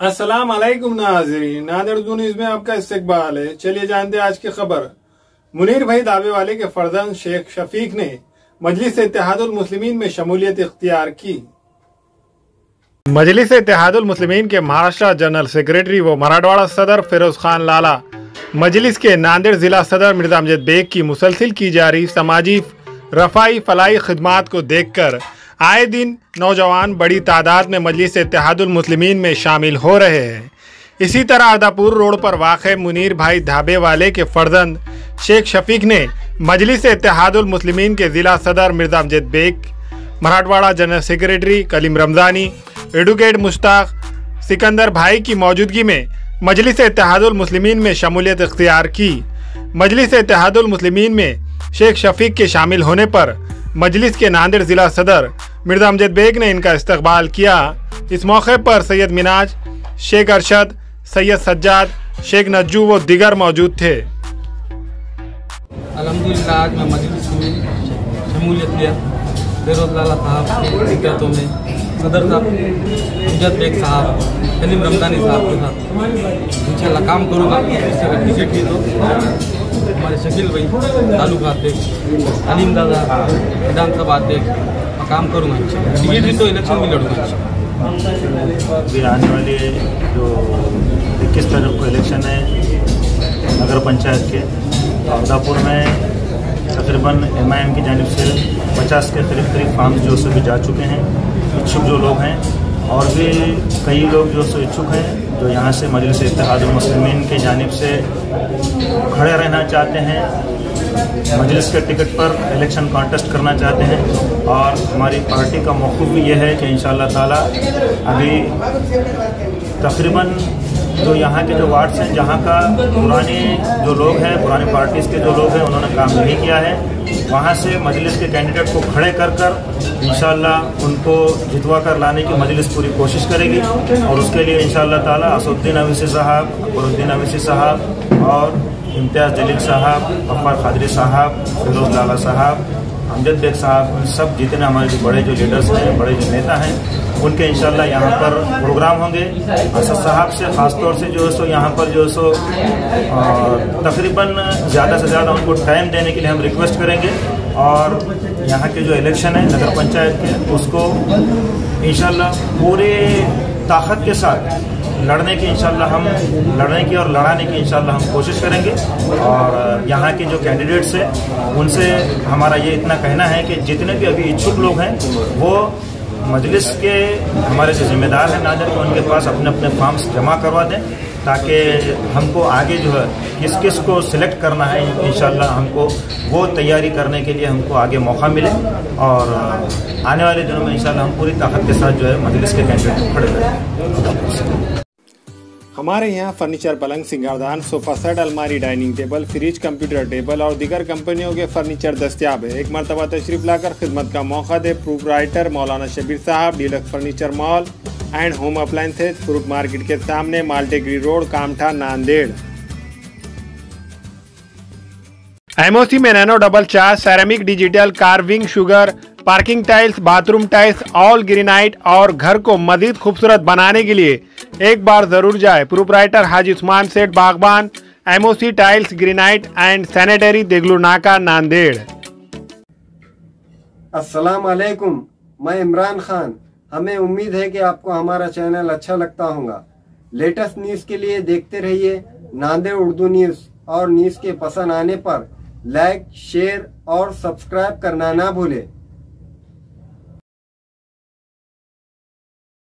अस्सलाम वालेकुम नाज़रीन, नादिर उर्दू न्यूज़ में आपका इस्तकबाल है। चलिए जानते हैं आज की खबर। मुनीर भाई दावे वाले के फर्जंद शेख शफीक ने मजलिस इत्तेहादुल मुस्लिमीन में शमूलियत इख्तियार की। मजलिस इत्तेहादुल मुस्लिमीन के महाराष्ट्र जनरल सेक्रेटरी व मराठवाड़ा सदर फिरोज खान लाला मजलिस के नांदेड़ जिला सदर मिर्जा अमजद बेग की मुसलसिल की जा रही समाजी रफाई फलाई खिदमात को देखकर आए दिन नौजवान बड़ी तादाद में मजलिस इत्तेहादुल मुस्लिमीन में शामिल हो रहे हैं। इसी तरह आदापुर रोड पर वाक़े मुनीर भाई धाबे वाले के फर्जंद शेख शफीक ने मजलिस इत्तेहादुल मुस्लिमीन के ज़िला सदर Mirza Amjad Baig, Marathwada general secretary Kaleem Ramzani, advocate Mushtaq Sikandar भाई की मौजूदगी में मजलिस इत्तेहादुल मुस्लिमीन में शमूलियत इख्तियार की। मजलिस इत्तेहादुल मुस्लिमीन में शेख शफीक के शामिल होने पर मजलिस के नांदेड़ ज़िला सदर मिर्जा अमजद बेग ने इनका इस्तकबाल किया। इस मौके पर सैयद मिनाज, शेख अरशद, सैयद सज्जाद, शेख नज्जू व दिगर मौजूद थे। अल्हम्दुलिल्लाह आज मैं मजलिस में शमूलियत लिया। फिरोज लाला साहब की दिक्कतों में सदर साहब अमजद बेग साहब, कलीम रमज़ानी साहब के साथ इंशाल्लाह काम करूँगा। इससे अगर टिकट की तो हमारे शकील भाई तालुका अध्यक्ष, अलीम दादा विधानसभा अध्यक्ष, मैं काम करूँगा। टिकट भी तो इलेक्शन भी लड़ूंगा। अभी आने वाले जो 21 तारीख को इलेक्शन है नगर पंचायत के, आदापुर में तकरीबन MIM की जानिब से 50 के करीब फार्म्स जो सभी जा चुके हैं। इच्छुक जो लोग हैं और भी कई लोग जो सो इच्छुक हैं जो यहाँ से मजलिस इत्तेहादुल मुस्लिमीन की जानिब से खड़े रहना चाहते हैं, मजलिस के टिकट पर इलेक्शन कॉन्टेस्ट करना चाहते हैं। और हमारी पार्टी का मौक़िफ़ भी ये है कि इंशाअल्लाह ताला अभी तकरीबन जो यहाँ के जो वार्ड्स हैं जहाँ का पुराने जो लोग हैं, पुरानी पार्टीज़ के जो लोग हैं, उन्होंने काम नहीं किया है, वहाँ से मजलिस के कैंडिडेट को खड़े कर इंशाअल्लाह उनको जितवा कर लाने की मजलिस पूरी कोशिश करेगी। और उसके लिए इंशाअल्लाह ताला असदुद्दीन अवीसी साहब, अकबरुद्दीन अवीसी साहब और इम्तियाज़ जलील साहब, गफ्फार कादरी साहब, फिरोज लाला साहब, अमजद बेग साहब, उन सब जितने हमारे जो बड़े जो लीडर्स हैं, बड़े जो नेता हैं, उनके इंशाल्लाह यहाँ पर प्रोग्राम होंगे। असद साहब से ख़ासतौर से जो है सो यहाँ पर जो है सो तकरीबन ज़्यादा से ज़्यादा उनको टाइम देने के लिए हम रिक्वेस्ट करेंगे। और यहाँ के जो इलेक्शन है नगर पंचायत के, उसको इंशाल्लाह पूरे ताकत के साथ लड़ने की इंशाल्लाह हम लड़ने की और लड़ाने की इंशाल्लाह हम कोशिश करेंगे। और यहाँ के जो कैंडिडेट्स हैं उनसे हमारा ये इतना कहना है कि जितने भी अभी इच्छुक लोग हैं वो मजलिस के हमारे जो जिम्मेदार हैं नादिर को उनके पास अपने अपने फॉर्म्स जमा करवा दें, ताकि हमको आगे जो है किस किस को सिलेक्ट करना है इंशाल्लाह हमको वो तैयारी करने के लिए हमको आगे मौका मिले। और आने वाले दिनों में इंशाल्लाह हम पूरी ताकत के साथ जो है मजलिस के कैंडिडेट खड़े रहें। हमारे यहाँ फर्नीचर, पलंग, सिंगारदान, सोफा सेट, अलमारी, dining table, fridge, computer table और दीगर कंपनियों के फर्नीचर दस्तियाब है। एक मरतबा तशरीफ लाकर खिदमत का मौका दे। प्रोपराइटर मौलाना शबीर साहब, deluxe furniture mall and home appliances, fruit market के सामने, माल्टेगरी रोड, कामठा, नांदेड़। MOC में nano double charge, ceramic, digital, carving, sugar, parking tiles, bathroom tiles, all granite और घर को मजीद खूबसूरत बनाने के लिए एक बार जरूर जाए। Proprietor Haji Usman Seth Bagban, MOC tiles, granite and sanitary, Deglur नाका, नांदेड़। अस्सलाम वालेकुम, मैं इमरान खान। हमें उम्मीद है कि आपको हमारा चैनल अच्छा लगता होगा। लेटेस्ट न्यूज़ के लिए देखते रहिए नांदेड़ उर्दू न्यूज़। और न्यूज़ के पसंद आने पर लाइक, शेयर और सब्सक्राइब करना ना भूलें।